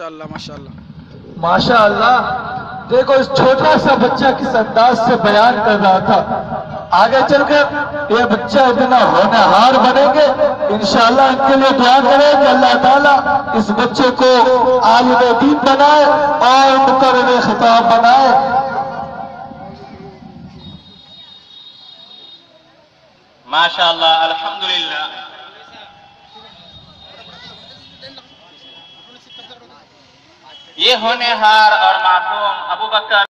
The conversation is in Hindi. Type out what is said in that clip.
माशाअल्लाह माशाअल्लाह माशाअल्लाह। देखो इस छोटा सा बच्चा किस अंदाज से बयान कर रहा था, आगे चलकर ये बच्चा इतना होनहार बनेंगे। इंशाअल्लाह इनके लिए दुआ करें कि अल्लाह ताला इस बच्चे को आलिम दीन बनाए और मुकर्रर खिताब बनाए। माशाअल्लाह, अल्हम्दुलिल्लाह। ये होनहार और मासूम अबू बकर